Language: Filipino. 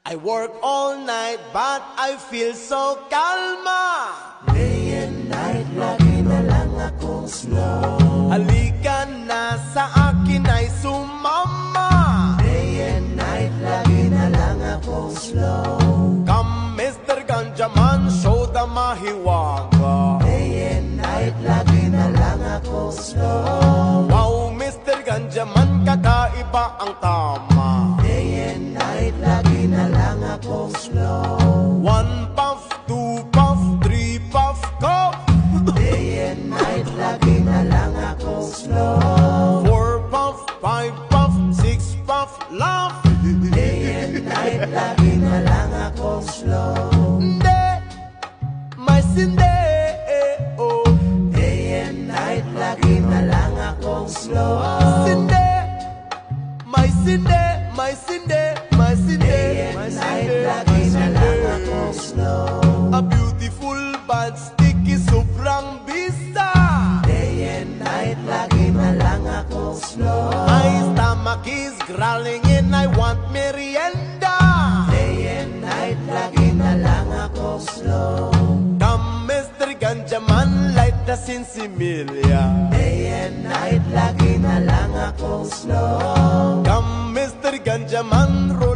I work all night but I feel so kalma. Day and night, lagi na lang akong slow. Halika na sa akin ay sumama. Day and night, lagi na lang akong slow. Come Mr. Ganjaman, show the mahiwaga. Day and night, lagi na lang akong slow. Wow Mr. Ganjaman, kakaiba ang tama. Day and night, lagi na lang akong slow. 1 puff, 2 puff, 3 puff, cough. Day and night, lagi na lang akong slow. 4 puff, 5 puff, 6 puff, laugh. Day and night, lagi na lang akong slow. Hindi, may sindi, oh. Day and night, lagi na lang akong slow. Sindi, may sindi, may sindi, may sindi, Day may and night, sindi, lagi may na lang sindi. akong slow. A beautiful but sticky sobrang bisa. Day and night, lagi na lang akong slow. My stomach is growling and I want merienda. Day and night, lagi na lang akong slow. Come Mr. Ganjaman, light the sinsimilya. Day and night, lagi na lang akong slow. Come Mr. Ganjaman, roll